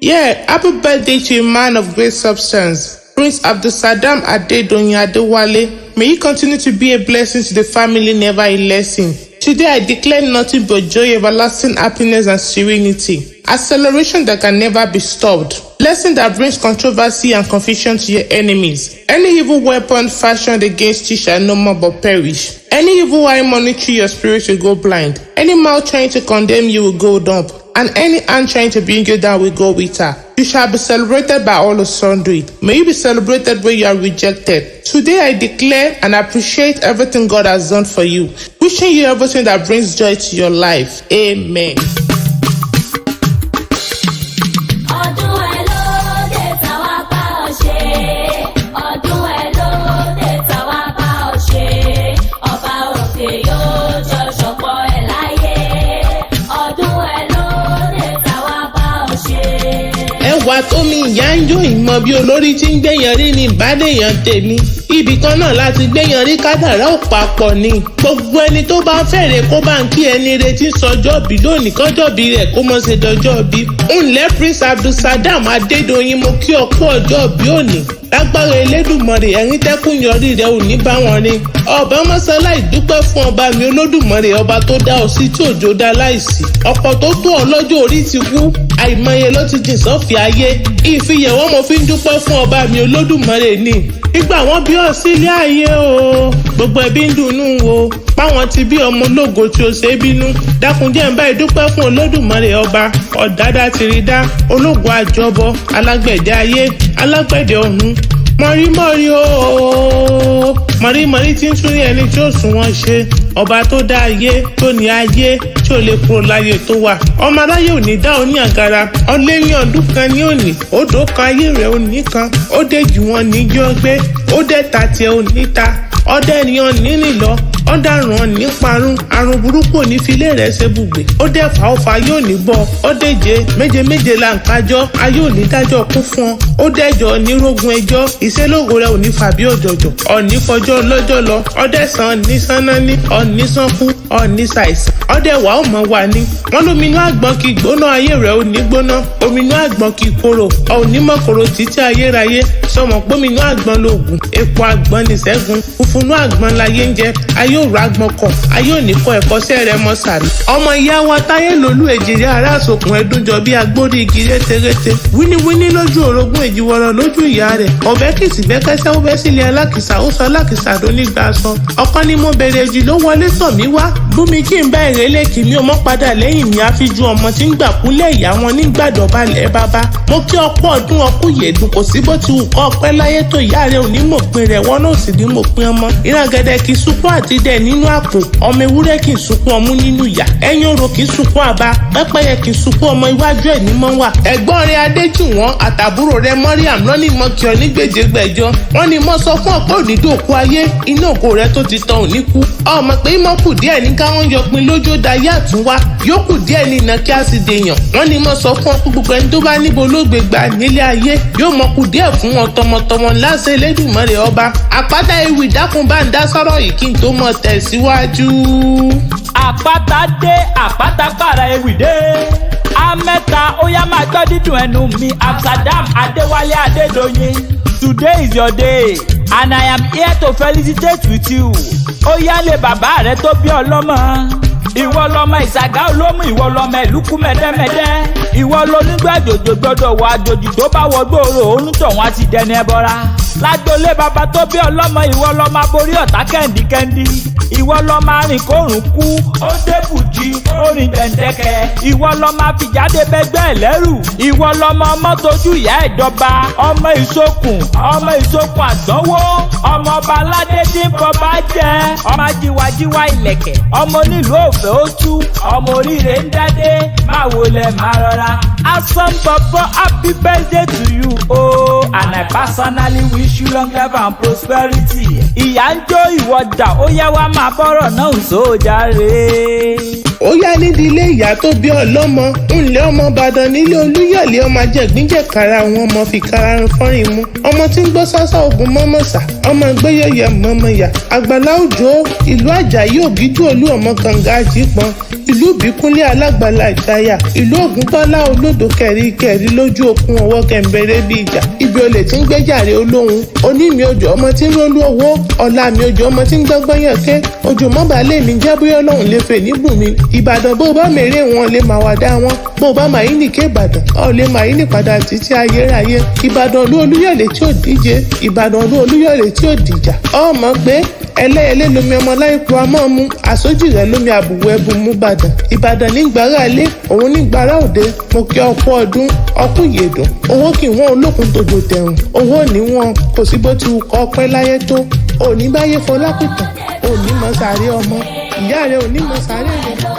Yeah, happy birthday to a man of great substance, Prince Abdulsalam Adedoyin Adewale. May he continue to be a blessing to the family, never a lesson. Today I declare nothing but joy, everlasting happiness and serenity. Acceleration that can never be stopped. Blessing that brings controversy and confusion to your enemies. Any evil weapon fashioned against you shall no more but perish. Any evil eye monitoring your spirit will go blind. Any mouth trying to condemn you will go dumb. And any hand trying to bring you down will go with her. You shall be celebrated by all of sundry. May you be celebrated when you are rejected. Today I declare and appreciate everything God has done for you. Wishing you everything that brings joy to your life. Amen. Ẹwà tómi ìyá ń jó ìmọ̀ bí olórí tí ń gbẹ̀yàn rí ní ìbádẹ́yàn tèmi. Ibì kan náà láti gbẹ̀yàn rí kádàrá ò papọ̀ ni. Gbogbo ẹni tó bá ń fẹ́rẹ̀ kó bá ń kí ẹni retí sọjọ́ bí lónìí kọ́jọ́ bí rẹ̀ kó mọ̀ ṣe dọjọ́ bí. Ǹlẹ́ Prince Abdulsalam Adédoyin mo kí ọ kú ọjọ́ bí òní. Lágbára Elédùmarè ẹ̀rín tẹ́kùn yọrí rẹ̀ ò ní bá wọn rí. Ọba mọ́sálá ìdúpẹ́ fún ọba mi Olódùmarè ọba tó dá ọ sí tí òjò dá láìsí. Ọ̀pọ̀ tó tó ọ lọ́jọ́ orí ti kú. Àìmọye ló ti jìn sọ́fì ayé. Ìfiyẹ̀wọ́ mo fi ń dúpẹ́ fún ọba mi Olódùmarè ni. Ìgbà wọn bí ọ sílé ayé o. Gbogbo ẹbí ń dunnú o. Páwọn ti bí ọmọ ológo tí ó ṣe é bínú. Dákunjẹ́ ń bá ìdúpẹ́ fún Olódùmarè ọba. Ọ̀dádá ti rí dá. Ológo àjọbọ. Alágbẹ̀dẹ ayé. Alágbẹ̀dẹ ọ̀run. Mọ̀rímọ̀rí o. Mọ̀rímọ̀rí tí ń tún ní ẹni tí ó sùn wọ́n ṣe. Ọba tó dá ayé, tó ní ayé, tí ò lè kúrò láyé tó wà. Ọmọ aráyé ò ní dá ọ ní àgàrà. Ọlẹ́yìn ọdún kan ní òní. Odò kan ayé rẹ̀ ò ní kan. Ó dé jù wọn ní yọ gbé. Ó dé ta tiẹ̀ ò ní ta. Ọdẹ ènìyàn ní nìlọ. Ọ̀daràn ní parun. Àrùn burúkú ò ní filé rẹ̀ ṣe bùgbé. Ó dé fàáfà yóò ní bọ̀. Ó déje méje méje là ń kájọ́. Ayé ò ní dájọ́ kún fún ọ. Ó dẹ́jọ́ ní rógun ẹjọ́. Ìṣelógo rẹ̀ ò ní fàbí òjòjò. Ọ̀ní fọjọ́ lọ́jọ́ lọ. Ọdẹ sàn ní sáná ní. Ọ̀ní sànkú. Ọ̀ní ṣàìsàn. Ọdẹ wà ó mọ̀ wà ní. Wọ́n lóminú àgbọn kì í gbóná ayé rẹ̀ ò ní gbóná. Ominú àgbọn kì í korò. Ọ̀ní mọ̀ korò títí ayérayé. Sọmọ póminú àgbọn lóògùn. Epo àgbọn ní ṣẹ́gun. Funfunú àgbọn láyé ń jẹ. Ayé ò rágbọn kọ. Ayé ò ní kọ ẹ̀kọ́ṣẹ́ rẹ̀ mọ́ sàrí. Ọmọ ìyá wa táyé lolú èjìrí ará àsokùn ẹdúnjọ bí agbórí igi rétérété. Wíníwíní lójú orogún èjìwọ̀rọ̀ lójú ìyá rẹ̀. Ọ̀bẹ kìsì bẹ́kẹ́sẹ́ ó bẹ́ sílé alákìsà ó sọ alákìsà tó nígbà aṣọ. Ọkọ ni mo bẹ̀rẹ̀ jù ló wọlé tọ̀ mí wá. Búmi kí n bá ìrẹ́lẹ̀ kì mí ọmọ padà lẹ́yìn mi àfijú ọmọ tí ń gbà kúlẹ̀ ìyá wọn nígbàdọ̀balẹ̀ bàbá. Mo kí ọkọ ọdún ọkú yèdùn kò sí bó ti wù kọ́ ọpẹ́ láyé tó ìyá rẹ̀ ò ní mòpin rẹ̀ wọ́n náà sì ní mòpin ọmọ. Ìràgẹ̀dẹ̀ kì í sunkún àti dẹ̀ nínú àpò. Ọmọ ewúrẹ́ kì í sunkún ọmú nínú ìyá. Ẹyin orò kì í sunkún àbá. Pẹ́pẹ́yẹ kì í sunkún ọmọ iwájú ẹ̀ ní mọ́ wà. Ẹ̀gbọ́n rẹ̀ Adéjùwọ̀n àtàbúrò rẹ̀ Mọ́ríàm lọ́ní mọ́ kí ọ ní gbèjégbèjọ. Wọ́n ní mọ́ sọ fún ọ̀pọ̀ onídòkú ayé. Iná ògo rẹ̀ tó ti tàn ò ní kú. Ọmọ pé mọ́ kù díẹ̀ ní káwọn yọpin lójó dayé àtúnwá. Yóò kù díẹ̀ ní iná kí á sì dèèyàn. Wọ́n ní mọ́ sọ fún ọkùn gbogbo ẹni tó bá níbo ló gbé gbà nílé ayé. Yóò mọ kù díẹ̀ fún wọn tọmọtọmọ láṣẹ Elédùmarè ọba. Apataewi dákun bá ń dá sọ́rọ̀ yìí kí n tó mọ̀ tẹ̀síwájú. Àpáta dé, àpáta para ewì dé. Amẹ́ta ó yá máa gbọ́ dídùn ẹnu mi. Abdulsalam Adéwálé Adédoyin. Today is your day and I am here to felicitate with you. Ó yá lé bàbá rẹ tó bí ọlọ́mọ. Ìwọ lọmọ ìsàgá olómù, ìwọ lọmọ ìlúkú mẹ́dẹ́mẹ́dẹ́. Ìwọ lónígbà àjòjò gbọdọ̀ wọ àjòjì tó bá wọ gbòòrò onítọ̀hún á ti dẹni ẹbọra. Lájọlé bàbá tó bí ọlọ́mọ, ìwọ lọmọ aborí ọ̀tá kẹ́ndíkẹ́ndí. Ìwọ lọmọ arìn kórùn kú, ó débùjì, ó rìn dẹ̀ndẹ̀kẹ̀. Ìwọ lọmọ àfijáde bẹ́gbẹ́ ẹlẹ́rù. Ìwọ lọmọ ọmọ tójú ìyá ìjọba. Ọmọ ìsokùn àdánwó. Ọmọ ọba aládé tí ń fọba jẹ. Ọmọ ajíwájíwá ìlẹ̀kẹ̀. Ọmọ onílùú òfé ó tú. Ọmọ oríire ń dádé. Máa wọlé máa rọra. Asan Bobo, happy birthday to you, oh, and I personally wish you long life and prosperity. Ìyá ń jó ìwọ́jà, ó yá wá máa bọ́rọ̀ náà sójàre. Ó yá nídìí ilé ìyá tó bí ọlọ́mọ. Ǹlẹ́ ọmọ Ìbàdàn nílé Olúyọ̀lé ọmọ jẹ̀gbíjẹ̀kára àwọn ọmọ fi kararun fọ́rin mu. Ọmọ tí ń gbọ́ sásá ogun mọ́mọ́sà. Ọmọ gbéyẹyẹ mọ́mọ́yà. Àgbàlá òjò ìlú Àjàyí Ògídú Olú ọmọ kànga àjípọn. ìlú ìbíkúnlé alágbàlá ìtayà, ìlú ògúntọ́lá olódò kẹ̀ríkẹ̀rí lójú okun ọwọ́ kẹ̀mbẹ̀rẹ̀ bí ìjà, ibi olè tí ń gbẹ́jàre olóhun, oní mi òjò ọmọ tí ń rólú owó, ọ̀la mi òjò ọmọ tí ń gbọ́gbọ́n yàn ké, òjò mọ́bàálẹ̀ mi jẹ́ bóyá ọlọ́run lè fè níbùnmi, ìbàdàn bó bá mèrè wọn lè máa wà dá wọn, bó bá màá yín nìké ìbàdàn ọ̀ lè máa yín nípadà títí ayérayé, ìbàdàn olú olúyọ̀lé tí ò díje, ìbàdàn olú olúyọ̀lé tí ò dìjà, ọmọ pé ẹlẹ́yẹlé lomi ọmọ láìpò amọ́mu, àsójì rẹ̀ lómi àbùwẹ̀ ẹbù mú bàdàn, ìbàdàn nígbàrá ilé òun nígbàrá òde, mo kí ọkọ ọdún ọkú ìyèdùn, owó kì í wọ́n olókun tòjò tẹ̀rùn, owó ní wọn kò sí bó ti wù kọ́ ọpẹ́ láyé tó, òní báyé fọlápìtàn, òní mọ sàárẹ̀ ọmọ, ìyá rẹ̀ òní mọ sàárẹ̀ rẹ̀.